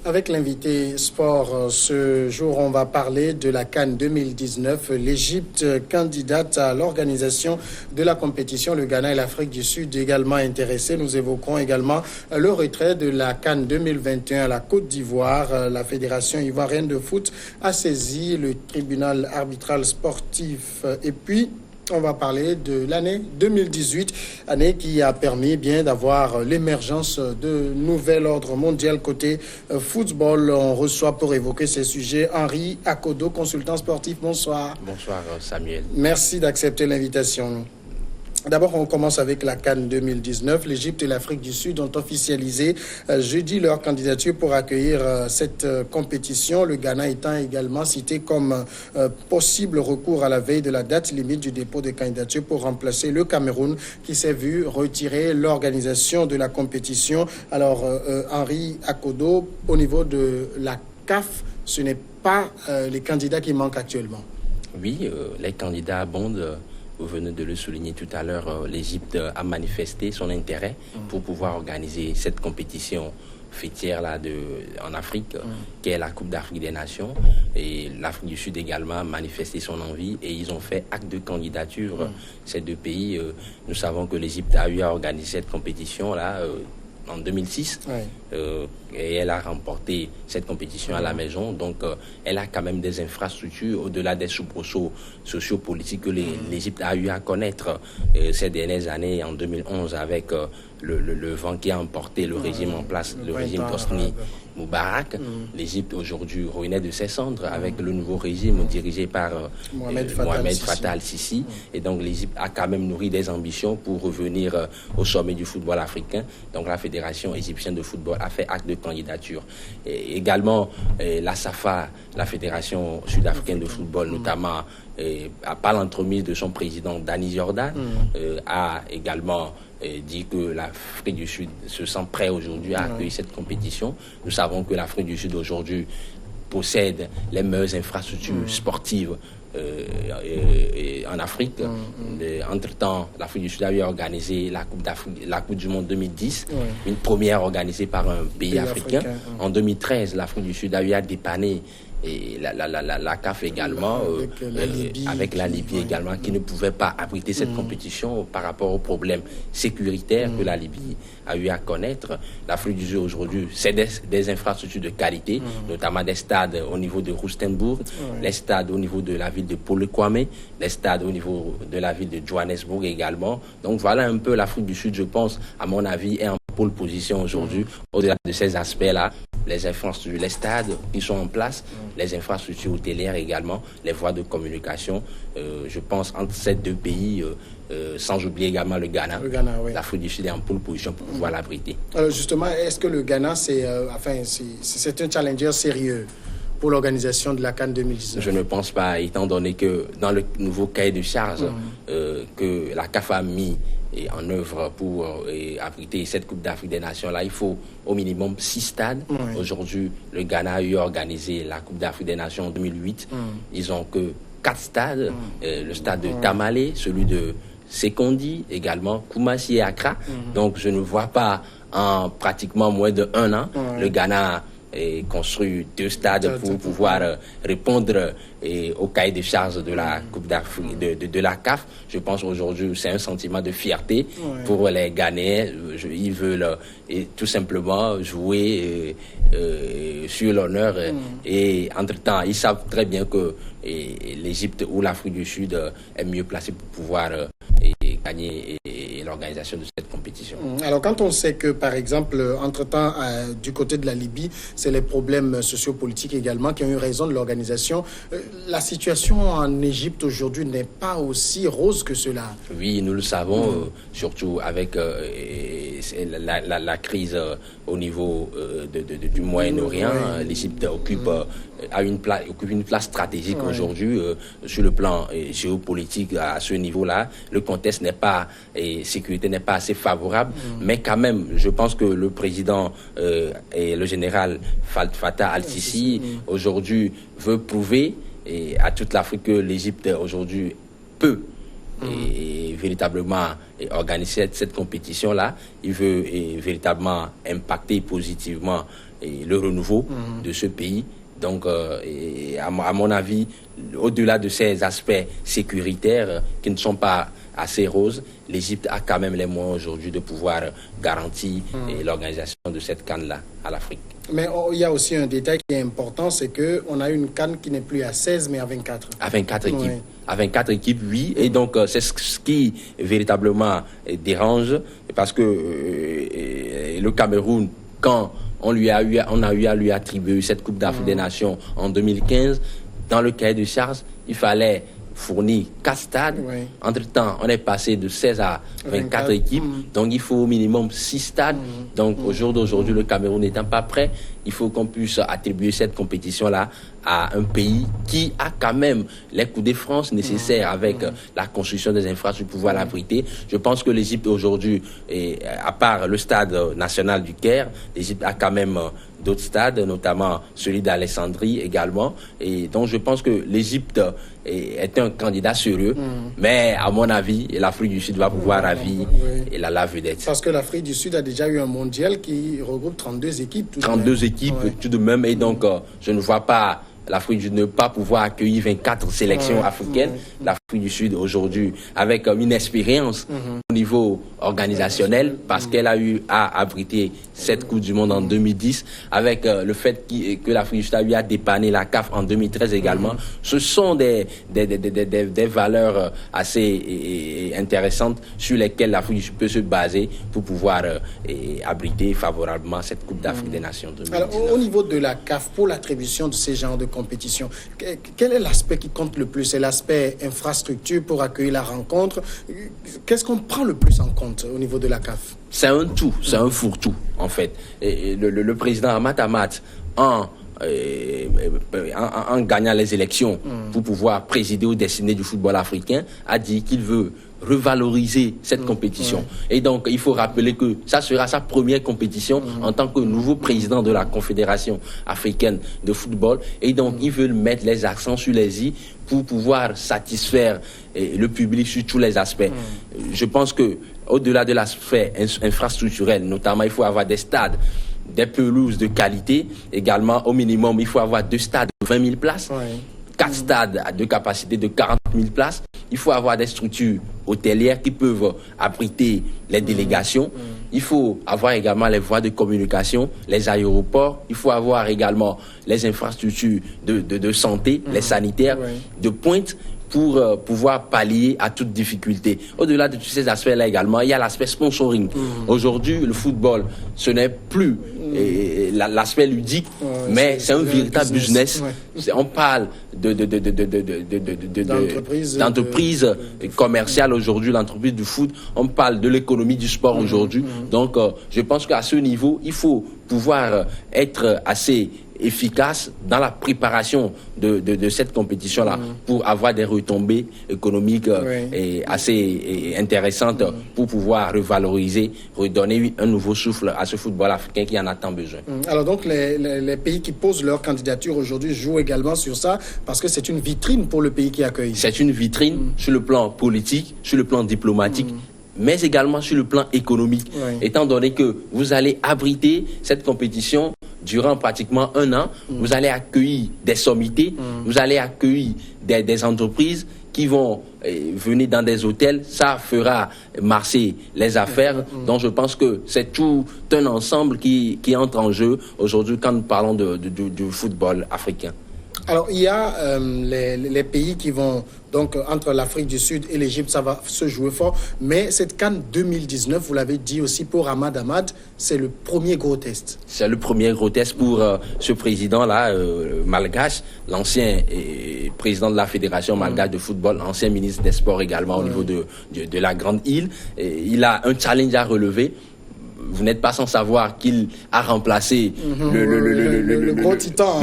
Avec l'invité sport, ce jour, on va parler de la CAN 2019. L'Égypte, candidate à l'organisation de la compétition, le Ghana et l'Afrique du Sud également intéressés. Nous évoquerons également le retrait de la CAN 2021 à la Côte d'Ivoire. La Fédération ivoirienne de foot a saisi le tribunal arbitral sportif. Et puis, on va parler de l'année 2018, année qui a permis bien d'avoir l'émergence de nouvel ordre mondial côté football. On reçoit pour évoquer ces sujets Henri Akodo, consultant sportif. Bonsoir. Bonsoir Samuel. Merci d'accepter l'invitation. D'abord, on commence avec la CAN 2019. L'Égypte et l'Afrique du Sud ont officialisé jeudi leur candidature pour accueillir cette compétition. Le Ghana étant également cité comme possible recours à la veille de la date limite du dépôt de candidature pour remplacer le Cameroun qui s'est vu retirer l'organisation de la compétition. Alors, Henri Akodo, au niveau de la CAF, ce n'est pas les candidats qui manquent actuellement. Oui, les candidats abondent. Vous venez de le souligner tout à l'heure, l'Égypte a manifesté son intérêt pour pouvoir organiser cette compétition fêtière là en Afrique, qui est la Coupe d'Afrique des Nations. Et l'Afrique du Sud également a manifesté son envie et ils ont fait acte de candidature. Ces deux pays, nous savons que l'Égypte a eu à organiser cette compétition là en 2006. Et elle a remporté cette compétition à la maison. Donc, elle a quand même des infrastructures au-delà des soubresauts sociopolitiques que l'Égypte a eu à connaître ces dernières années, en 2011, avec le vent qui a emporté le régime en place, le régime d'Hosni Moubarak. L'Égypte aujourd'hui renaît de ses cendres avec le nouveau régime dirigé par Mohamed Fattah al-Sisi. Et donc, l'Égypte a quand même nourri des ambitions pour revenir au sommet du football africain. Donc, la Fédération égyptienne de football a fait acte de candidature. Et également, la SAFA, la Fédération sud-africaine de football, notamment par l'entremise de son président Dani Jordan, a également dit que l'Afrique du Sud se sent prêt aujourd'hui à accueillir cette compétition. Nous savons que l'Afrique du Sud aujourd'hui possède les meilleures infrastructures sportives en Afrique. Entre-temps, l'Afrique du Sud a eu organisé la Coupe du Monde 2010, une première organisée par un pays africain. En 2013, l'Afrique du Sud a eu à dépanner et la CAF également, avec la Libye également, qui ne pouvait pas abriter cette compétition par rapport aux problèmes sécuritaires que la Libye a eu à connaître. L'Afrique du Sud aujourd'hui, c'est des infrastructures de qualité, notamment des stades au niveau de Rustenburg, les stades au niveau de la ville de Polokwane, les stades au niveau de la ville de Johannesburg également. Donc voilà un peu l'Afrique du Sud, je pense, à mon avis, est en pole position aujourd'hui. Au-delà de ces aspects-là, les infrastructures, les stades qui sont en place, les infrastructures hôtelières également, les voies de communication, je pense, entre ces deux pays, sans oublier également le Ghana, l'Afrique du Sud est en pole position pour pouvoir l'abriter. Justement, est-ce que le Ghana, c'est un challenger sérieux pour l'organisation de la CAN 2019? Je ne pense pas, étant donné que dans le nouveau cahier de charge que la CAF a mis en œuvre pour abriter cette Coupe d'Afrique des Nations-là, il faut au minimum 6 stades. Aujourd'hui, le Ghana a eu organisé la Coupe d'Afrique des Nations en 2008. Ils ont que 4 stades. Le stade de Tamale, celui de Sekondi, également Koumassi et Accra. Donc, je ne vois pas en pratiquement moins de 1 an, le Ghana et construit 2 stades pour pouvoir répondre au cahier de charge de la Coupe d'Afrique, de la CAF. Je pense aujourd'hui c'est un sentiment de fierté pour les Ghanéens. Ils veulent tout simplement jouer sur l'honneur et entre-temps, ils savent très bien que l'Égypte ou l'Afrique du Sud est mieux placée pour pouvoir gagner l'organisation de cette compétition. Alors quand on sait que par exemple entre-temps du côté de la Libye, c'est les problèmes sociopolitiques également qui ont eu raison de l'organisation, la situation en Égypte aujourd'hui n'est pas aussi rose que cela. Oui, nous le savons, surtout avec la crise au niveau du Moyen-Orient. L'Égypte occupe une place stratégique aujourd'hui sur le plan géopolitique à ce niveau-là. Le contexte n'est pas, sécurité n'est pas assez favorable, mais quand même, je pense que le président et le général Fattah al-Sisi aujourd'hui veut prouver à toute l'Afrique que l'Égypte aujourd'hui peut véritablement organiser cette compétition-là. Il veut véritablement impacter positivement le renouveau de ce pays. Donc, à mon avis, au-delà de ces aspects sécuritaires qui ne sont pas assez roses, l'Égypte a quand même les moyens aujourd'hui de pouvoir garantir l'organisation de cette CAN-là à l'Afrique. Mais il y a aussi un détail qui est important, c'est qu'on a une CAN qui n'est plus à 16 mais à 24. À 24 équipes. Oui. À 24 équipes, oui. Et donc, c'est ce qui véritablement dérange, parce que le Cameroun, quand on a eu à lui attribuer cette Coupe d'Afrique des Nations en 2015, dans le cahier de charge, il fallait fournir 4 stades. Oui. Entre-temps, on est passé de 16 à 24 équipes. Donc, il faut au minimum 6 stades. Donc, au jour d'aujourd'hui, le Cameroun n'étant pas prêt, il faut qu'on puisse attribuer cette compétition-là à un pays qui a quand même les coups de France nécessaires avec la construction des infrastructures pour pouvoir l'abriter. Je pense que l'Égypte aujourd'hui, à part le stade national du Caire, l'Égypte a quand même d'autres stades, notamment celui d'Alexandrie également. Et donc, je pense que l'Égypte est un candidat sérieux. Mais, à mon avis, l'Afrique du Sud va pouvoir ravir la vedette. Parce que l'Afrique du Sud a déjà eu un mondial qui regroupe 32 équipes. 32 équipes tout de même. Et donc, je ne vois pas l'Afrique du Sud ne pas pouvoir accueillir 24 sélections africaines. L'Afrique du Sud aujourd'hui, avec une expérience au niveau organisationnel, parce qu'elle a eu à abriter cette Coupe du Monde en 2010, avec le fait que l'Afrique du Sud a eu à dépanner la CAF en 2013 également. Ce sont des valeurs assez intéressantes sur lesquelles l'Afrique du Sud peut se baser pour pouvoir abriter favorablement cette Coupe d'Afrique des Nations 2019. Alors, au niveau de la CAF, pour l'attribution de ces genres de compétition, quel est l'aspect qui compte le plus? C'est l'aspect infrastructure pour accueillir la rencontre. Qu'est-ce qu'on prend le plus en compte au niveau de la CAF? C'est un tout, c'est un fourre-tout en fait. Et le président Hamad, en gagnant les élections pour pouvoir présider aux destinées du football africain, a dit qu'il veut revaloriser cette compétition. Et donc, il faut rappeler que ça sera sa première compétition en tant que nouveau président de la Confédération africaine de football. Et donc, il veut mettre les accents sur les i pour pouvoir satisfaire le public sur tous les aspects. Je pense que au-delà de l'aspect infrastructurel, notamment, il faut avoir des stades, des pelouses de qualité. Également, au minimum, il faut avoir 2 stades de 20 000 places. 4 stades de capacité de 40 000 places. Il faut avoir des structures hôtelières qui peuvent abriter les délégations. Il faut avoir également les voies de communication, les aéroports. Il faut avoir également les infrastructures de santé, les sanitaires de pointe, pour pouvoir pallier à toute difficulté. Au-delà de tous ces aspects-là également, il y a l'aspect sponsoring. Aujourd'hui, le football, ce n'est plus l'aspect ludique, mais c'est un véritable business. On parle d'entreprise commerciale aujourd'hui, l'entreprise du foot. On parle de l'économie du sport aujourd'hui. Donc, je pense qu'à ce niveau, il faut pouvoir être assez efficace dans la préparation de cette compétition-là pour avoir des retombées économiques assez intéressantes pour pouvoir revaloriser, redonner un nouveau souffle à ce football africain qui en a tant besoin. Alors donc les pays qui posent leur candidature aujourd'hui jouent également sur ça parce que c'est une vitrine pour le pays qui accueille. C'est une vitrine sur le plan politique, sur le plan diplomatique, mais également sur le plan économique, étant donné que vous allez abriter cette compétition durant pratiquement 1 an. Vous allez accueillir des sommités, vous allez accueillir des entreprises qui vont venir dans des hôtels. Ça fera marcher les affaires. Donc je pense que c'est tout un ensemble qui entre en jeu aujourd'hui quand nous parlons du football africain. Alors, il y a les pays qui vont, donc entre l'Afrique du Sud et l'Égypte, ça va se jouer fort. Mais cette CAN 2019, vous l'avez dit aussi pour Hamad, c'est le premier gros test. C'est le premier gros test pour ce président-là, malgache, l'ancien président de la Fédération malgache de football, ancien ministre des Sports également au niveau de la Grande Île. Il a un challenge à relever. Vous n'êtes pas sans savoir qu'il a remplacé le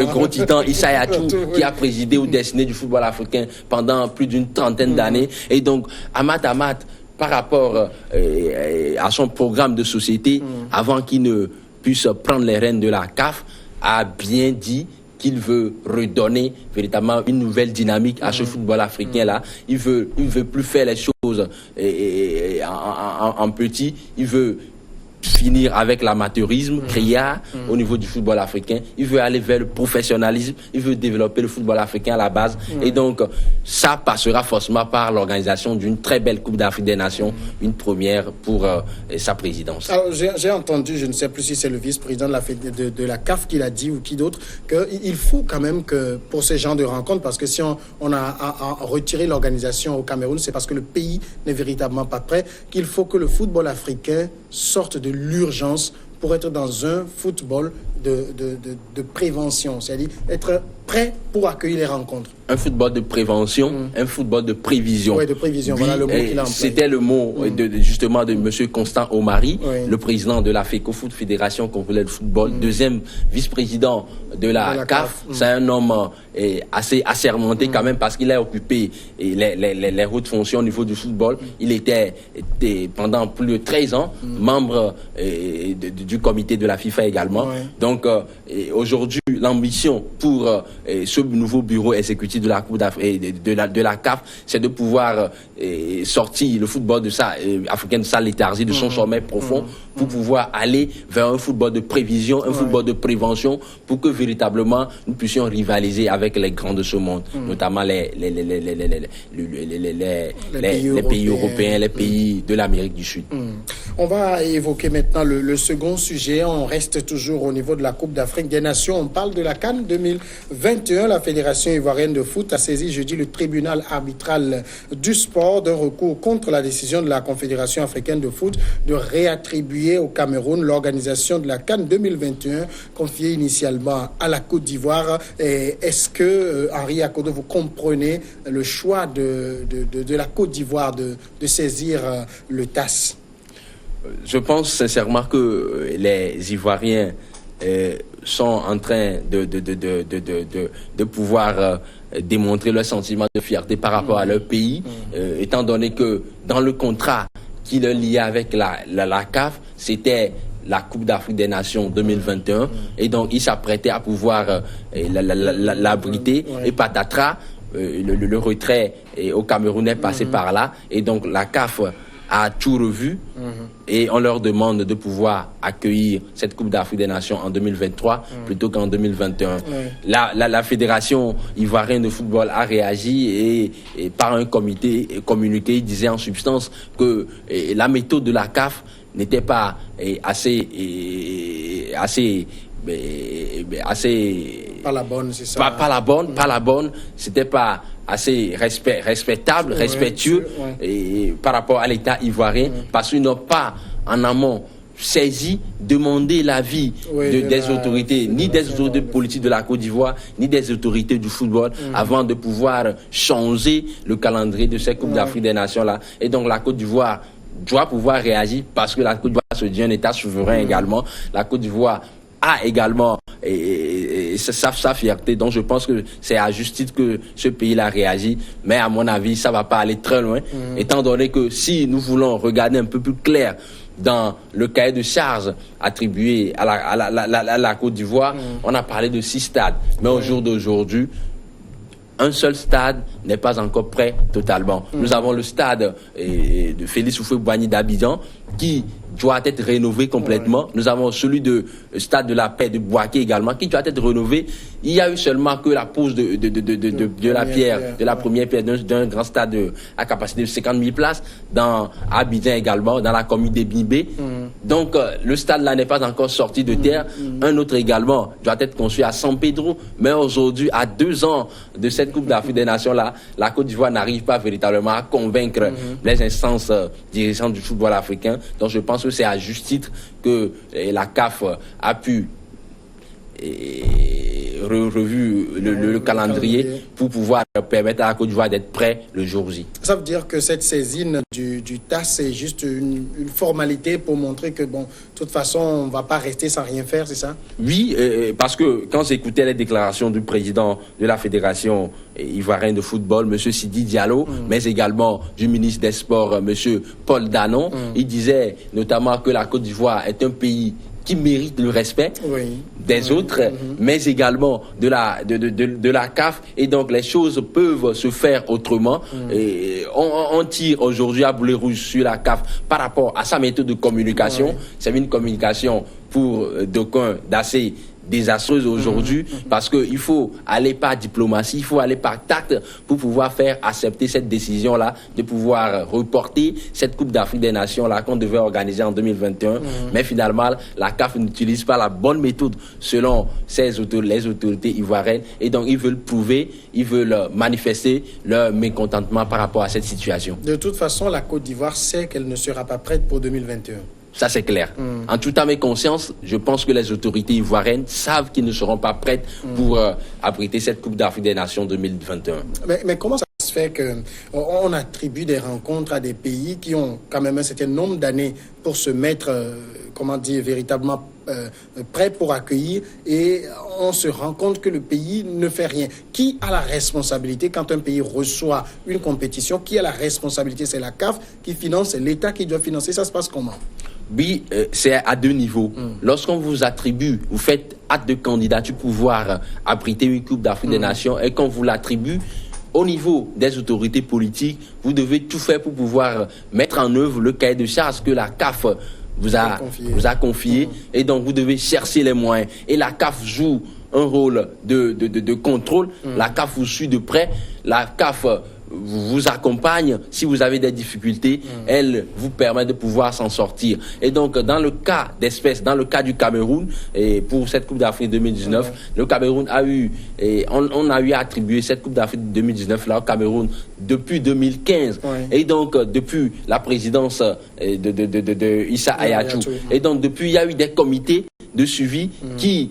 gros titan Issa Hayatou, qui a présidé aux destinées du football africain pendant plus d'une trentaine d'années. Et donc, Hamad, par rapport à son programme de société, avant qu'il ne puisse prendre les rênes de la CAF, a bien dit qu'il veut redonner véritablement une nouvelle dynamique à ce football africain-là. Il veut plus faire les choses en petit. Il veut finir avec l'amateurisme, criard au niveau du football africain. Il veut aller vers le professionnalisme. Il veut développer le football africain à la base. Et donc, ça passera forcément par l'organisation d'une très belle Coupe d'Afrique des Nations, une première pour sa présidence. Alors, j'ai entendu, je ne sais plus si c'est le vice-président de la CAF qui l'a dit ou qui d'autre, qu'il faut quand même que pour ce genre de rencontres, parce que si on a retiré l'organisation au Cameroun, c'est parce que le pays n'est véritablement pas prêt, qu'il faut que le football africain sorte de l'urgence pour être dans un football de prévention, c'est-à-dire être prêt pour accueillir les rencontres. Un football de prévention, un football de prévision. Oui, de prévision, Oui, voilà le mot qu'il a employé. C'était le mot justement de M. Constant Omari, le président de la FECOFOOT, Fédération congolaise de football, deuxième vice-président de la CAF. C'est un homme assez assermenté quand même parce qu'il a occupé les hautes fonctions au niveau du football. Il était pendant plus de 13 ans membre du comité de la FIFA également. Donc aujourd'hui, l'ambition pour ce nouveau bureau exécutif de la Coupe d'Afrique de la CAF, c'est de pouvoir sortir le football africain de sa léthargie, de son sommeil profond, pour pouvoir aller vers un football de prévision, un football de prévention, pour que véritablement nous puissions rivaliser avec les grands de ce monde, notamment les pays européens, les pays de l'Amérique du Sud. On va évoquer maintenant le second sujet. On reste toujours au niveau de la Coupe d'Afrique des Nations. On parle de la CAN 2021. La Fédération ivoirienne de foot a saisi jeudi le tribunal arbitral du sport d'un recours contre la décision de la Confédération africaine de foot de réattribuer au Cameroun l'organisation de la CAN 2021 confiée initialement à la Côte d'Ivoire. Est-ce que, Henri Akodo, vous comprenez le choix de la Côte d'Ivoire de saisir le TAS? Je pense sincèrement que les Ivoiriens sont en train de pouvoir démontrer leur sentiment de fierté par rapport à leur pays, étant donné que dans le contrat qui le liait avec la CAF, c'était la Coupe d'Afrique des Nations 2021, et donc ils s'apprêtaient à pouvoir l'abriter, et patatras, le retrait au Cameroun est passé par là, et donc la CAF a tout revu et on leur demande de pouvoir accueillir cette Coupe d'Afrique des Nations en 2023 plutôt qu'en 2021. La Fédération ivoirienne de football a réagi et par un communiqué, il disait en substance que la méthode de la CAF n'était pas assez pas la bonne, c'est ça. Pas la bonne, c'était pas assez respectable, respectueux et par rapport à l'État ivoirien, parce qu'ils n'ont pas en amont saisi, demandé l'avis des autorités, ni des autorités politiques de la Côte d'Ivoire, ni des autorités du football, avant de pouvoir changer le calendrier de cette Coupe d'Afrique des Nations-là. Et donc la Côte d'Ivoire doit pouvoir réagir parce que la Côte d'Ivoire se dit un État souverain également. La Côte d'Ivoire a également sa fierté. Donc je pense que c'est à juste titre que ce pays-là réagit. Mais à mon avis, ça va pas aller très loin, étant donné que si nous voulons regarder un peu plus clair dans le cahier de charges attribué à la Côte d'Ivoire, on a parlé de 6 stades. Mais au jour d'aujourd'hui, un seul stade n'est pas encore prêt totalement. Nous avons le stade de Félix Houphouët-Boigny d'Abidjan qui doit être rénové complètement. Nous avons celui de stade de la Paix de Bouaké également qui doit être rénové. Il y a eu seulement que la pose de la première pierre d'un grand stade à capacité de 50 000 places dans Abidjan également, dans la commune de Bibé. Donc le stade là n'est pas encore sorti de terre. Un autre également doit être construit à San Pedro. Mais aujourd'hui, à 2 ans de cette Coupe d'Afrique des Nations là, la Côte d'Ivoire n'arrive pas véritablement à convaincre les instances dirigeantes du football africain. Donc je pense que c'est à juste titre que la CAF a pu revu le calendrier pour pouvoir permettre à la Côte d'Ivoire d'être prêt le jour J. Ça veut dire que cette saisine du TAS, c'est juste une formalité pour montrer que, bon, de toute façon, on ne va pas rester sans rien faire, c'est ça? Oui, parce que quand j'écoutais les déclarations du président de la Fédération ivoirienne de football, M. Sidi Diallo, mais également du ministre des Sports, M. Paul Danon, il disait notamment que la Côte d'Ivoire est un pays qui mérite le respect des autres, mais également de la CAF. Et donc, les choses peuvent se faire autrement. Et on tire aujourd'hui à boulet rouge sur la CAF par rapport à sa méthode de communication. C'est une communication pour d'aucuns d'assez désastreuse aujourd'hui, parce qu'il faut aller par diplomatie, il faut aller par tact pour pouvoir faire accepter cette décision-là, de pouvoir reporter cette Coupe d'Afrique des Nations-là qu'on devait organiser en 2021. Mais finalement, la CAF n'utilise pas la bonne méthode selon les autorités ivoiriennes. Et donc, ils veulent prouver, ils veulent manifester leur mécontentement par rapport à cette situation. De toute façon, la Côte d'Ivoire sait qu'elle ne sera pas prête pour 2021. Ça, c'est clair. En toute âme et conscience, je pense que les autorités ivoiriennes savent qu'ils ne seront pas prêtes pour abriter cette Coupe d'Afrique des Nations 2021. Mais comment ça se fait qu'on attribue des rencontres à des pays qui ont quand même un certain nombre d'années pour se mettre, véritablement prêts pour accueillir, et on se rend compte que le pays ne fait rien? Qui a la responsabilité quand un pays reçoit une compétition? Qui a la responsabilité? C'est la CAF qui finance, c'est l'État qui doit financer. Ça se passe comment? Oui, c'est à deux niveaux. Lorsqu'on vous attribue, vous faites acte de candidature pour pouvoir abriter une Coupe d'Afrique des Nations, et qu'on vous l'attribue, au niveau des autorités politiques, vous devez tout faire pour pouvoir mettre en œuvre le cahier de charges que la CAF vous a confié. Et donc, vous devez chercher les moyens. Et la CAF joue un rôle de contrôle. La CAF vous suit de près. La CAF vous accompagne si vous avez des difficultés. Elle vous permet de pouvoir s'en sortir. Et donc, dans le cas d'espèce, dans le cas du Cameroun, et pour cette Coupe d'Afrique 2019, le Cameroun a eu, on a eu à attribuer cette Coupe d'Afrique 2019 là au Cameroun depuis 2015. Et donc, depuis la présidence de Issa Hayatou. Et donc, depuis, il y a eu des comités de suivi qui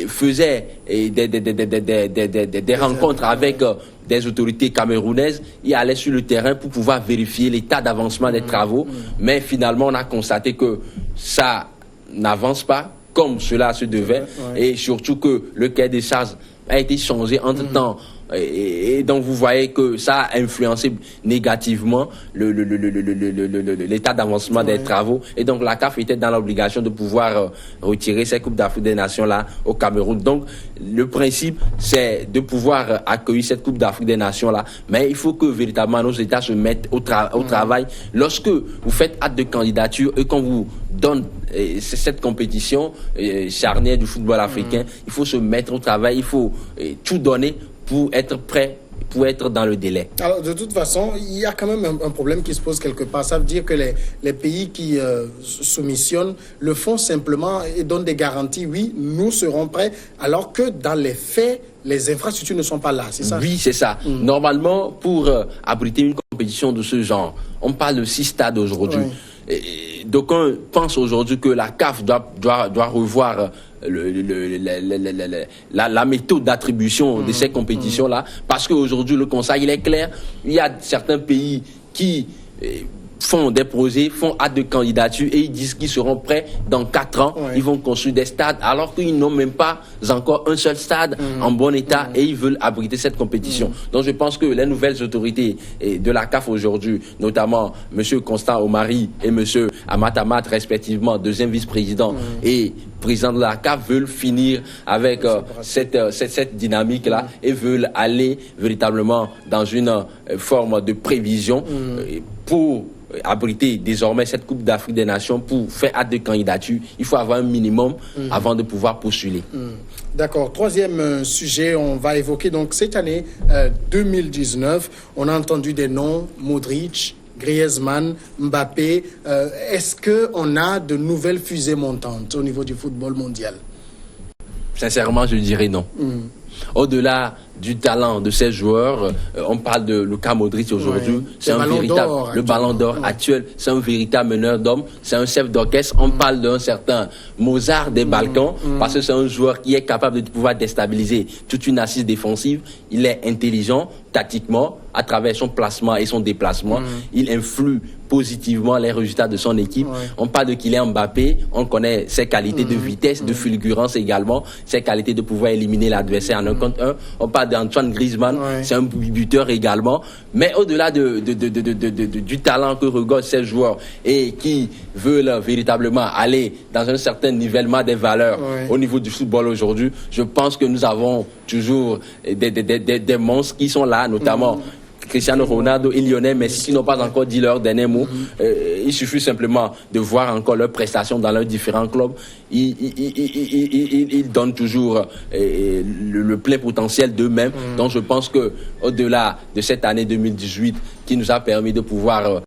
faisaient des rencontres avec des autorités camerounaises. Ils allaient sur le terrain pour pouvoir vérifier l'état d'avancement des travaux. Mais finalement, on a constaté que ça n'avance pas comme cela se devait. Et surtout que le cahier des charges a été changé entre-temps. Et donc, vous voyez que ça a influencé négativement l'état d'avancement des travaux. Et donc, la CAF était dans l'obligation de pouvoir retirer cette Coupe d'Afrique des Nations-là au Cameroun. Donc, le principe, c'est de pouvoir accueillir cette Coupe d'Afrique des Nations-là. Mais il faut que, véritablement, nos États se mettent au travail. Lorsque vous faites acte de candidature et qu'on vous donne cette compétition charnière du football africain, il faut se mettre au travail, il faut tout donner pour être prêt, pour être dans le délai. Alors, de toute façon, il y a quand même un problème qui se pose quelque part. Ça veut dire que les pays qui soumissionnent le font simplement et donnent des garanties. Oui, nous serons prêts, alors que dans les faits, les infrastructures ne sont pas là, c'est ça? Oui, c'est ça. Normalement, pour abriter une compétition de ce genre, on parle de 6 stades aujourd'hui. Donc, on pense aujourd'hui que la CAF doit revoir la méthode d'attribution de ces compétitions-là, parce qu'aujourd'hui, le constat, il est clair. Il y a certains pays qui font des projets, font acte de candidature et ils disent qu'ils seront prêts dans 4 ans. Ils vont construire des stades alors qu'ils n'ont même pas encore un seul stade en bon état et ils veulent abriter cette compétition. Donc je pense que les nouvelles autorités de la CAF aujourd'hui, notamment M. Constant Omari et M. Amat Amat, respectivement, deuxième vice-président et président de la CAF, veulent finir avec cette dynamique-là et veulent aller véritablement dans une forme de prévision pour abriter désormais cette Coupe d'Afrique des Nations. Pour faire acte de candidature, il faut avoir un minimum avant de pouvoir postuler. D'accord. Troisième sujet, on va évoquer donc cette année 2019. On a entendu des noms, Modric, Griezmann, Mbappé. Est-ce qu'on a de nouvelles fusées montantes au niveau du football mondial? Sincèrement, je dirais non. Au-delà du talent de ces joueurs, on parle de Luka Modric aujourd'hui, c'est un véritable, le ballon d'or actuel, c'est un véritable meneur d'hommes, c'est un chef d'orchestre. On parle d'un certain Mozart des Balkans, parce que c'est un joueur qui est capable de pouvoir déstabiliser toute une assise défensive. Il est intelligent tactiquement à travers son placement et son déplacement. Il influe positivement les résultats de son équipe. On parle de Kylian Mbappé, on connaît ses qualités de vitesse, de fulgurance également, ses qualités de pouvoir éliminer l'adversaire en 1 contre 1. On parle d'Antoine Griezmann, c'est un buteur également. Mais au-delà du talent que regorgent ces joueurs et qui veulent véritablement aller dans un certain nivellement des valeurs au niveau du football aujourd'hui, je pense que nous avons toujours des monstres qui sont là, notamment Cristiano Ronaldo et Lionel Messi qui n'ont pas encore dit leur dernier mot. Il suffit simplement de voir encore leurs prestations dans leurs différents clubs. Ils donnent toujours le plein potentiel d'eux-mêmes. Donc je pense que au-delà de cette année 2018 qui nous a permis de pouvoir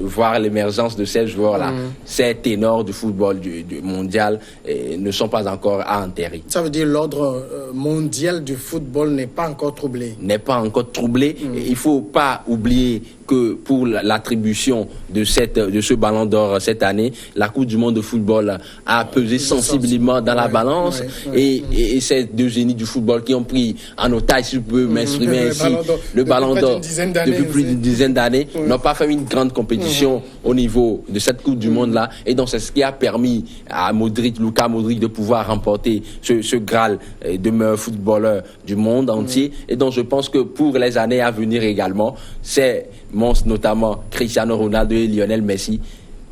voir l'émergence de ces joueurs-là, ces ténors du football du mondial ne sont pas encore à enterrer. Ça veut dire l'ordre mondial du football n'est pas encore troublé. N'est pas encore troublé. Il ne faut pas oublier que pour l'attribution de ce ballon d'or cette année, la Coupe du monde de football a pesé sensiblement dans la balance et ces deux génies du football qui ont pris en otage, si je peux m'exprimer ainsi, le ballon d'or depuis plus d'une dizaine d'années, n'ont pas fait une grande compétition au niveau de cette Coupe du monde-là. Et donc c'est ce qui a permis à Luka Modric de pouvoir remporter ce Graal de meilleur footballeur du monde entier. Et donc je pense que pour les années à venir également, ces monstres, notamment Cristiano Ronaldo et Lionel Messi,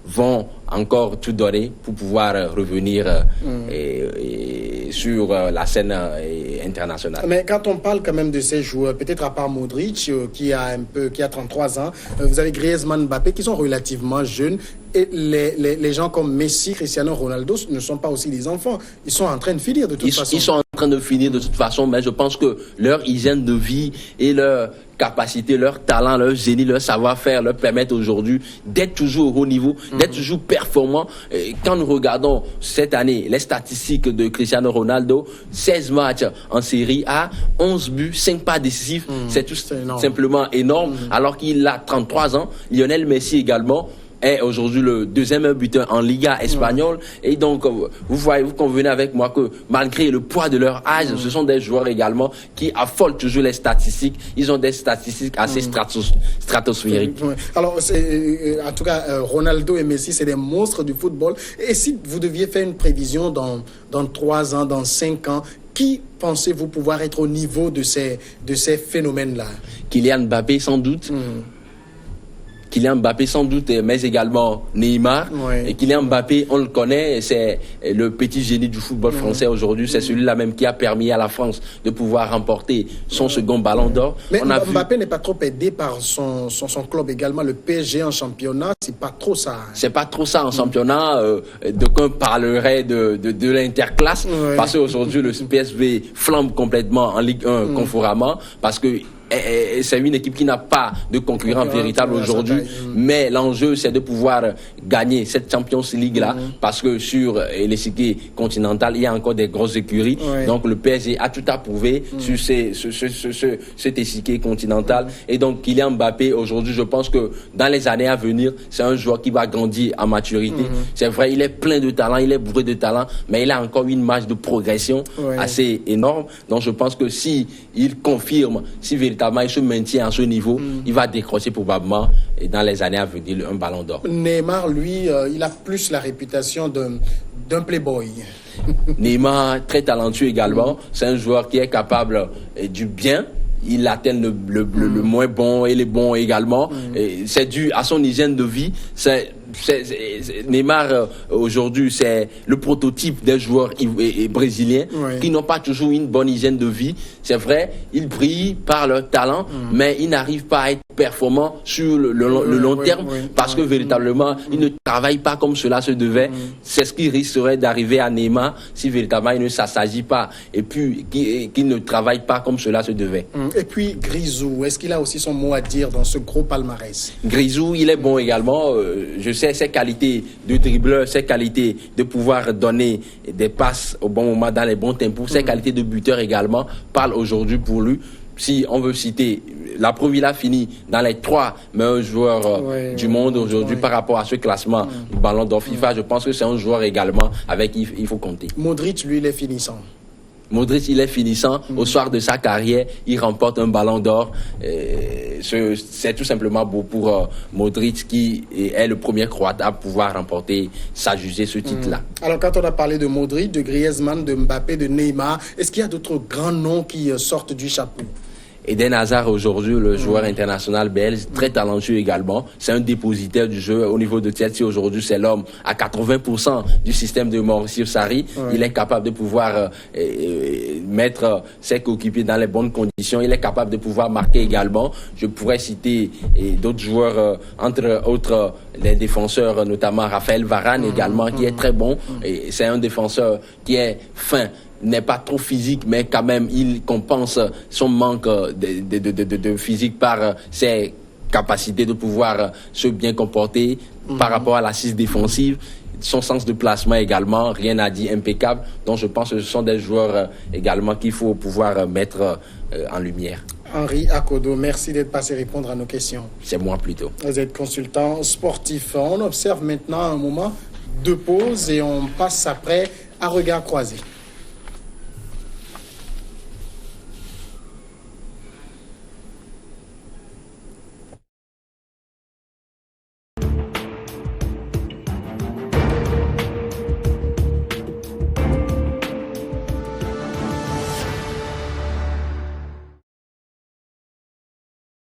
vont encore tout donner pour pouvoir revenir sur la scène internationale. Mais quand on parle quand même de ces joueurs, peut-être à part Modric qui a 33 ans, vous avez Griezmann, Mbappé qui sont relativement jeunes, et les gens comme Messi, Cristiano Ronaldo ne sont pas aussi des enfants. Ils sont en train de finir de toute façon. Ils sont en train de finir de toute façon, mais je pense que leur hygiène de vie et leur capacité, leur talent, leur génie, leur savoir-faire leur permettent aujourd'hui d'être toujours au haut niveau, d'être toujours performants. Quand nous regardons cette année les statistiques de Cristiano Ronaldo, 16 matchs en Série A, 11 buts, 5 pas décisifs, c'est tout simplement énorme, alors qu'il a 33 ans. Lionel Messi également est aujourd'hui le deuxième buteur en Liga espagnole. Et donc, vous convenez avec moi que malgré le poids de leur âge, ce sont des joueurs également qui affolent toujours les statistiques. Ils ont des statistiques assez stratosphériques. Alors, en tout cas, Ronaldo et Messi, c'est des monstres du football. Et si vous deviez faire une prévision dans 3 ans, dans 5 ans, qui pensez-vous pouvoir être au niveau de ces phénomènes-là? Kylian Mbappé, sans doute. Kylian Mbappé sans doute, mais également Neymar. Et Kylian Mbappé, on le connaît, c'est le petit génie du football français aujourd'hui. C'est celui-là même qui a permis à la France de pouvoir remporter son second ballon d'or. Mais Mbappé n'est pas trop aidé par son club également, le PSG en championnat. C'est pas trop ça. C'est pas trop ça en championnat. D'aucuns parleraient de l'interclasse parce qu'aujourd'hui le PSV flambe complètement en Ligue 1 conformément parce que c'est une équipe qui n'a pas de concurrent véritable aujourd'hui, mais l'enjeu c'est de pouvoir gagner cette Champions League-là, parce que sur l'échiquier continental, il y a encore des grosses écuries, donc le PSG a tout à prouver sur cet échiquier continental, et donc Kylian Mbappé aujourd'hui, je pense que dans les années à venir, c'est un joueur qui va grandir en maturité. C'est vrai, il est plein de talent, il est bourré de talent, mais il a encore une marge de progression assez énorme, donc je pense que si il confirme, si véritablement il se maintient à ce niveau, il va décrocher probablement dans les années à venir un ballon d'or. Neymar, lui, il a plus la réputation d'un playboy. Neymar, très talentueux également, c'est un joueur qui est capable du bien. Il atteint le moins bon et les bons également. C'est dû à son hygiène de vie. Neymar aujourd'hui, c'est le prototype des joueurs brésiliens qui n'ont pas toujours une bonne hygiène de vie. C'est vrai, ils brillent par leur talent, mais ils n'arrivent pas à être performants sur le long terme parce que véritablement, ils ne travaillent pas comme cela se devait. C'est ce qui risquerait d'arriver à Neymar si véritablement il ne s'agit pas et puis qu'il ne travaille pas comme cela se devait. Et puis Grisou, est-ce qu'il a aussi son mot à dire dans ce gros palmarès? Grisou, il est bon également. Je sais ses qualités de dribbleur, ses qualités de pouvoir donner des passes au bon moment dans les bons tempos, ses qualités de buteur également parlent aujourd'hui pour lui. Si on veut citer, la preuve, il a fini dans les 3 meilleurs joueurs du monde aujourd'hui par rapport à ce classement du Ballon d'Or FIFA. Je pense que c'est un joueur également avec qui il faut compter. Modric, lui, il est finissant. Modric, il est finissant. Au soir de sa carrière, il remporte un ballon d'or. C'est tout simplement beau pour Modric, qui est le premier Croate à pouvoir remporter, s'adjuger ce titre-là. Alors, quand on a parlé de Modric, de Griezmann, de Mbappé, de Neymar, est-ce qu'il y a d'autres grands noms qui sortent du chapeau? Eden Hazard, aujourd'hui, le joueur international belge, très talentueux également. C'est un dépositaire du jeu. Au niveau de Chelsea, aujourd'hui, c'est l'homme à 80% du système de Mauricio Sarri. Il est capable de pouvoir mettre ses coéquipiers dans les bonnes conditions. Il est capable de pouvoir marquer également. Je pourrais citer d'autres joueurs, entre autres les défenseurs, notamment Raphaël Varane également, qui est très bon. Et c'est un défenseur qui est fin, n'est pas trop physique, mais quand même, il compense son manque de physique par ses capacités de pouvoir se bien comporter par rapport à l'assise défensive. Son sens de placement également, rien à dire, impeccable. Donc je pense que ce sont des joueurs également qu'il faut pouvoir mettre en lumière. Henri Akodo, merci d'être passé répondre à nos questions. C'est moi plutôt. Vous êtes consultant sportif. On observe maintenant un moment de pause et on passe après à regard croisé.